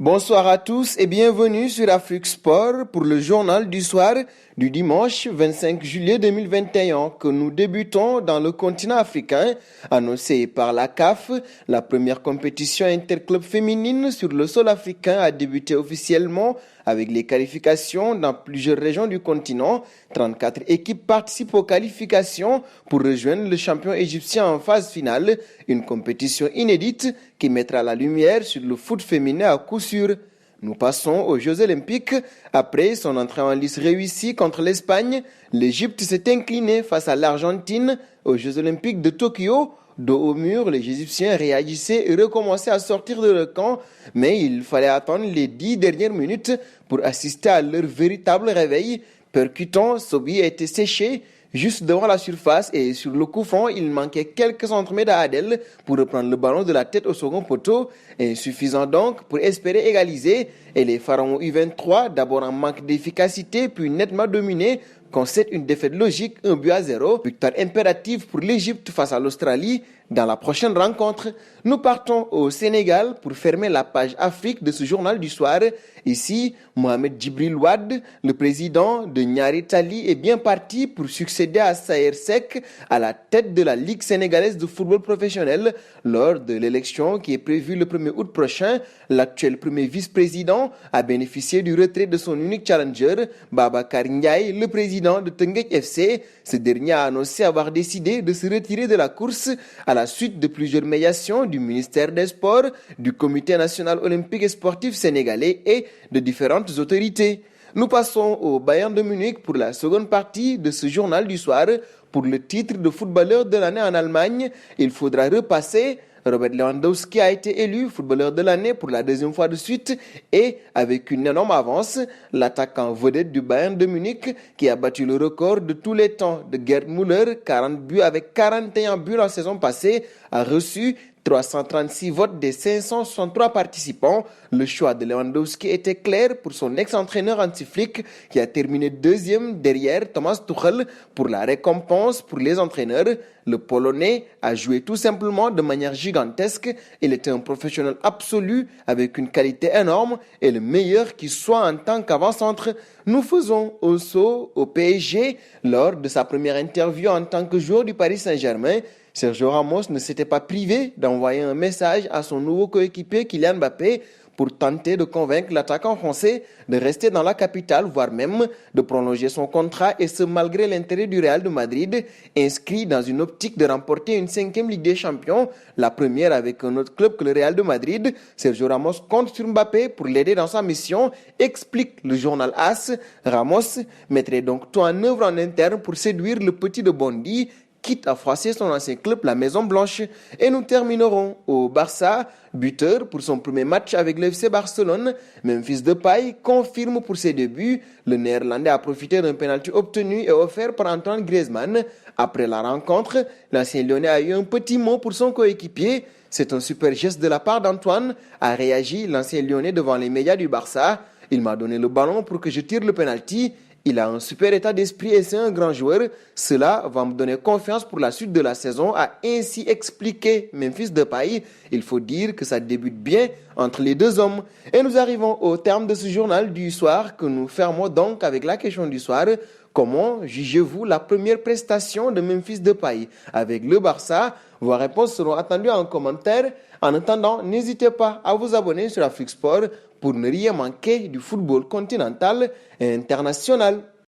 Bonsoir à tous et bienvenue sur Afrique Sport pour le journal du soir du dimanche 25 juillet 2021 que nous débutons dans le continent africain. Annoncé par la CAF, la première compétition interclub féminine sur le sol africain a débuté officiellement avec les qualifications dans plusieurs régions du continent. 34 équipes participent aux qualifications pour rejoindre le champion égyptien en phase finale, une compétition inédite qui mettra la lumière sur le foot féminin à coup sûr. Nous passons aux Jeux Olympiques. Après son entrée en lice réussie contre l'Espagne, l'Égypte s'est inclinée face à l'Argentine aux Jeux Olympiques de Tokyo. Dos au mur, les Égyptiens réagissaient et recommençaient à sortir de leur camp, mais il fallait attendre les 10 dernières minutes pour assister à leur véritable réveil. Percutant, Sobi a été séché juste devant la surface et sur le coup franc, il manquait quelques centimètres à Adel pour reprendre le ballon de la tête au second poteau, insuffisant donc pour espérer égaliser. Et les Pharaons U23, d'abord en manque d'efficacité puis nettement dominés, concèdent une défaite logique 1-0. Victoire impérative pour l'Égypte face à l'Australie dans la prochaine rencontre. Nous partons au Sénégal pour fermer la page Afrique de ce journal du soir. Ici, Mohamed Djibril Ouad, le président de Nyari Tali, est bien parti pour succéder à Saher Seck à la tête de la Ligue sénégalaise de football professionnel. Lors de l'élection qui est prévue le 1er août prochain, l'actuel premier vice-président a bénéficié du retrait de son unique challenger, Babacar Ndiaye, le président de Teungueth FC. Ce dernier a annoncé avoir décidé de se retirer de la course à la suite de plusieurs médiations du ministère des Sports, du Comité national olympique et sportif sénégalais et de différentes autorités. Nous passons au Bayern de Munich pour la seconde partie de ce journal du soir. Pour le titre de footballeur de l'année en Allemagne, il faudra repasser. Robert Lewandowski a été élu footballeur de l'année pour la deuxième fois de suite et avec une énorme avance, l'attaquant vedette du Bayern de Munich qui a battu le record de tous les temps de Gerd Müller, 40 buts avec 41 buts la saison passée, a reçu 336 votes des 563 participants. Le choix de Lewandowski était clair pour son ex-entraîneur Hansi Flick qui a terminé deuxième derrière Thomas Tuchel pour la récompense pour les entraîneurs. Le Polonais a joué tout simplement de manière gigantesque. Il était un professionnel absolu avec une qualité énorme et le meilleur qui soit en tant qu'avant-centre. Nous faisons au saut au PSG lors de sa première interview en tant que joueur du Paris Saint-Germain. Sergio Ramos ne s'était pas privé d'envoyer un message à son nouveau coéquipier Kylian Mbappé pour tenter de convaincre l'attaquant français de rester dans la capitale, voire même de prolonger son contrat, et ce malgré l'intérêt du Real de Madrid, inscrit dans une optique de remporter une 5e Ligue des Champions, la première avec un autre club que le Real de Madrid. Sergio Ramos compte sur Mbappé pour l'aider dans sa mission, explique le journal AS. Ramos mettrait donc tout en œuvre en interne pour séduire le petit de Bondy, quitte à froisser son ancien club, la Maison Blanche. Et nous terminerons au Barça, buteur pour son premier match avec le FC Barcelone. Memphis Depay confirme pour ses débuts. Le Néerlandais a profité d'un pénalty obtenu et offert par Antoine Griezmann. Après la rencontre, l'ancien Lyonnais a eu un petit mot pour son coéquipier. C'est un super geste de la part d'Antoine, a réagi l'ancien Lyonnais devant les médias du Barça. Il m'a donné le ballon pour que je tire le pénalty. Il a un super état d'esprit et c'est un grand joueur. Cela va me donner confiance pour la suite de la saison, a ainsi expliqué Memphis Depay. Il faut dire que ça débute bien entre les deux hommes. Et nous arrivons au terme de ce journal du soir que nous fermons donc avec la question du soir. Comment jugez-vous la première prestation de Memphis Depay avec le Barça? Vos réponses seront attendues en commentaire. En attendant, n'hésitez pas à vous abonner sur Afrique Sport pour ne rien manquer du football continental et international.